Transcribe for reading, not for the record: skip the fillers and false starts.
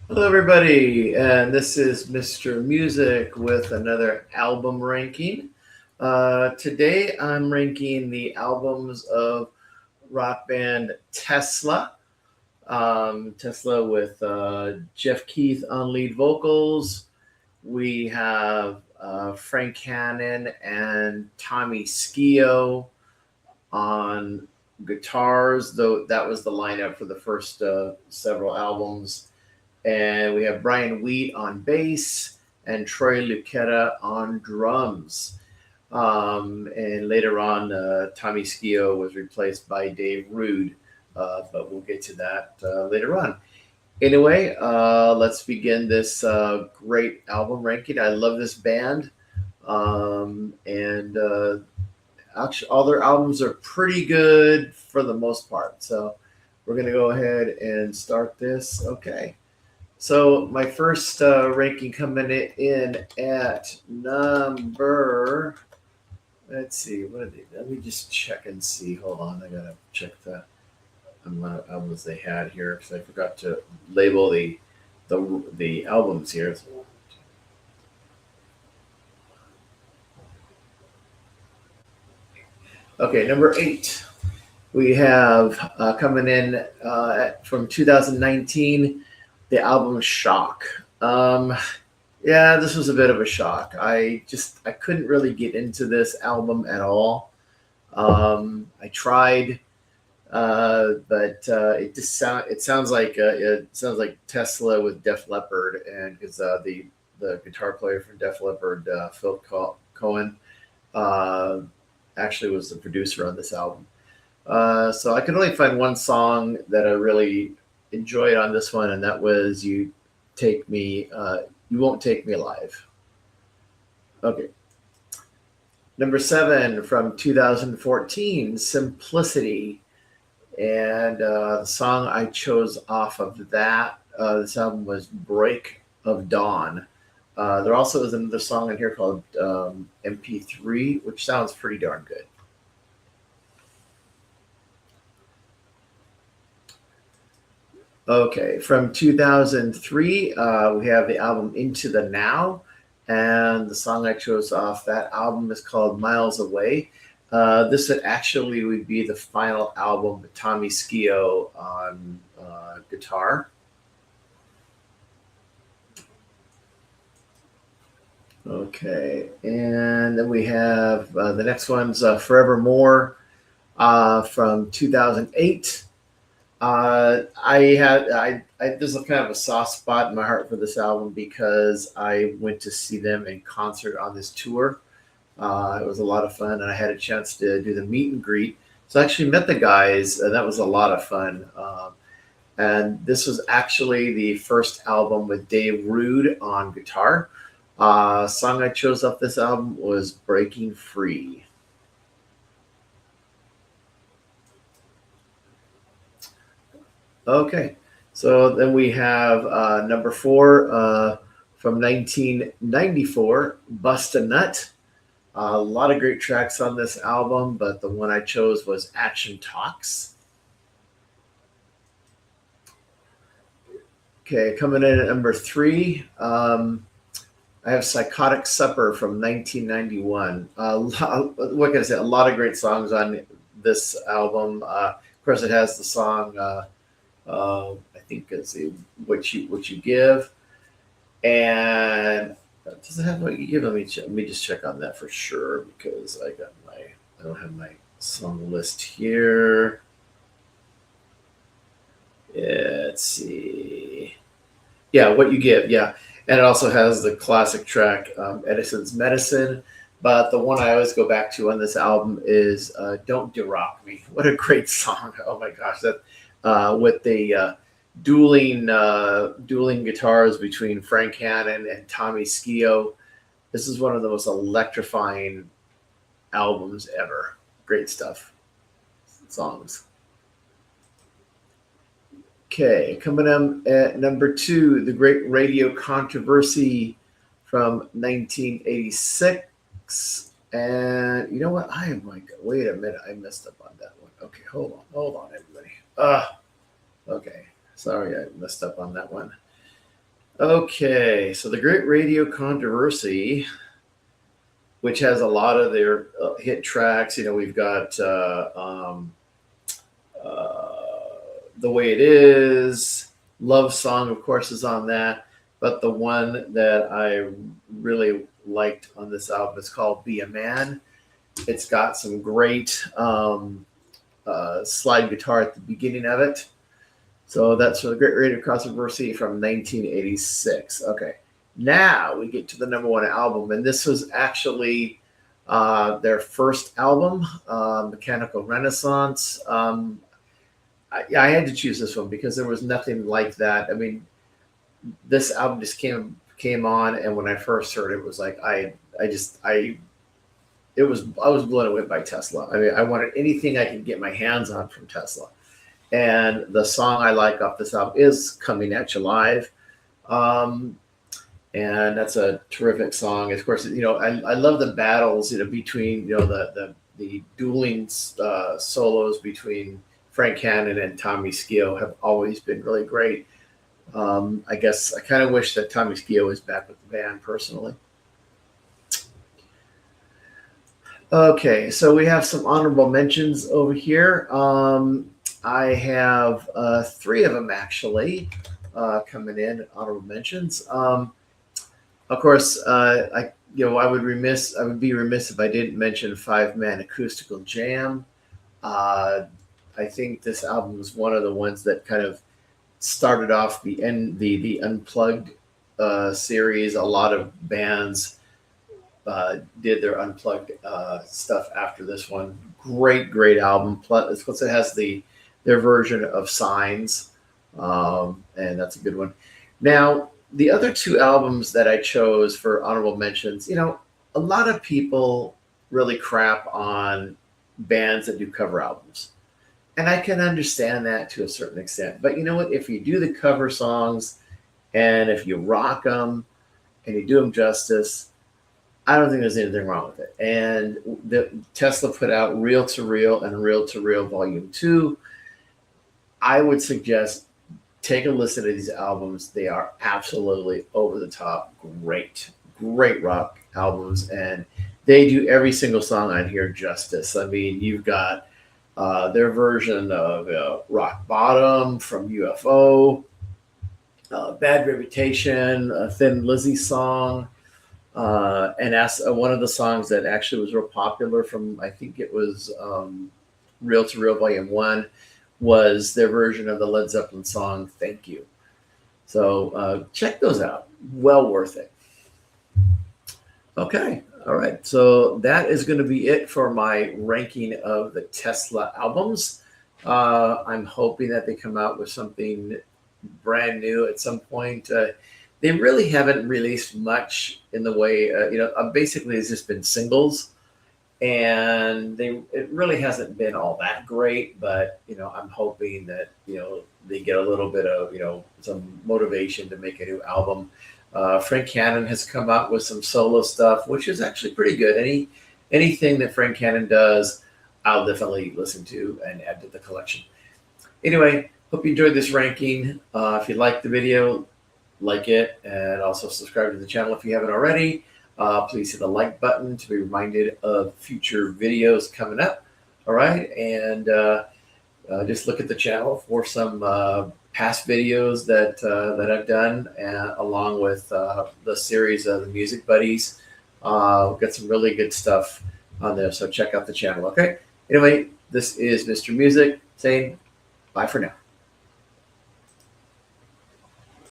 Hello, everybody, and this is Mr. Music with another album ranking. Today, I'm ranking the albums of rock band Tesla. Tesla with Jeff Keith on lead vocals. We have Frank Hannon and Tommy Scio on guitars, though that was the lineup for the first several albums. And we have Brian Wheat on bass and Troy Lucetta on drums. And later on, Tommy Scio was replaced by Dave Rude, but we'll get to that later on. Anyway, let's begin this great album ranking. I love this band, and actually, all their albums are pretty good for the most part. So we're going to go ahead and start this. Okay. So my first ranking coming in at number. Let's see. What did they? Let me just check and see. Hold on. I gotta check the amount of albums they had here because I forgot to label the albums here. Okay, number 8. We have coming in from 2019 the album Shock. Yeah, this was a bit of a shock. I couldn't really get into this album at all. I tried, but it sounds like Tesla with Def Leppard, and because the guitar player from Def Leppard, Phil Cohen, uh, actually was the producer on this album. So I could only find one song that I really enjoyed on this one, and that was "You Take Me, You Won't Take Me Alive." Okay, number 7 from 2014, "Simplicity," and the song I chose off of that this album was "Break of Dawn." There also is another song in here called MP3, which sounds pretty darn good. Okay, from 2003, we have the album Into the Now, and the song I chose off that album is called Miles Away. This would be the final album with Tommy Scio on guitar. Okay, and then we have the next one's Forevermore from 2008. There's a kind of a soft spot in my heart for this album because I went to see them in concert on this tour. It was a lot of fun, and I had a chance to do the meet and greet. So I actually met the guys, and that was a lot of fun. And this was actually the first album with Dave Rude on guitar. Song I chose off this album was "Breaking Free." Okay, so then we have number 4 from 1994, "Bust a Nut." A lot of great tracks on this album, but the one I chose was "Action Talks." Okay, coming in at number 3, I have "Psychotic Supper" from 1991. What can I say? A lot of great songs on this album. Of course, it has the song. I think it's what you give, and does it have what you give? Let me just check on that for sure because I don't have my song list here. Yeah, let's see. Yeah, what you give. Yeah, and it also has the classic track Edison's Medicine. But the one I always go back to on this album is "Don't Rock Me." What a great song! Oh my gosh, that with the dueling guitars between Frank Hannon and Tommy Scio. This is one of the most electrifying albums ever. Great stuff. Songs. Okay, coming in at number 2, "The Great Radio Controversy" from 1986. And you know what? I am like, wait a minute, I messed up on that one. Okay, hold on, everybody. Okay, sorry, I messed up on that one. Okay, so the Great Radio Controversy, which has a lot of their hit tracks. We've got uh, The Way It Is, Love Song, of course, is on that. But the one that I really liked on this album is called Be a Man. It's got some great slide guitar at the beginning of it. So that's for the Great Radio Controversy from 1986. Okay, now we get to the number one album, and this was actually their first album, Mechanical Renaissance. I had to choose this one because there was nothing like that. I mean, this album just came on, and when I first heard it, was like I was blown away by Tesla. I mean, I wanted anything I could get my hands on from Tesla. And the song I like off this album is Coming at You Live. And that's a terrific song. Of course, I love the battles, between, the dueling solos between Frank Hannon and Tommy Skeoch have always been really great. I guess I kind of wish that Tommy Skeoch was back with the band personally. Okay, so we have some honorable mentions over here. I have three of them actually coming in honorable mentions. Of course, I would be remiss if I didn't mention Five Man Acoustical Jam. I think this album was one of the ones that kind of started off the Unplugged series. A lot of bands did their Unplugged stuff after this one. Great album. Plus, it has their version of Signs, and that's a good one. Now, the other two albums that I chose for honorable mentions, a lot of people really crap on bands that do cover albums. And I can understand that to a certain extent. But you know what? If you do the cover songs and if you rock them and you do them justice, I don't think there's anything wrong with it. And Tesla put out Reel to Reel and Reel to Reel Volume 2. I would suggest take a listen to these albums. They are absolutely over the top. Great rock albums. And they do every single song on here justice. I mean, you've got their version of Rock Bottom from UFO, Bad Reputation, a Thin Lizzy song, and that's one of the songs that actually was real popular from, I think it was Reel to Reel Volume 1, was their version of the Led Zeppelin song, Thank You. So check those out. Well worth it. Okay. All right. So that is going to be it for my ranking of the Tesla albums. I'm hoping that they come out with something brand new at some point. They really haven't released much in the way, basically it's just been singles. And it really hasn't been all that great, but I'm hoping that they get a little bit of some motivation to make a new album. Frank Hannon has come out with some solo stuff, which is actually pretty good. Anything that Frank Hannon does, I'll definitely listen to and add to the collection. Anyway, hope you enjoyed this ranking. If you liked the video, like it, and also subscribe to the channel if you haven't already. Please hit the like button to be reminded of future videos coming up. All right. And just look at the channel for some past videos that I've done, along with the series of the Music Buddies. We've got some really good stuff on there. So check out the channel. Okay. Anyway, this is Mr. Music saying bye for now.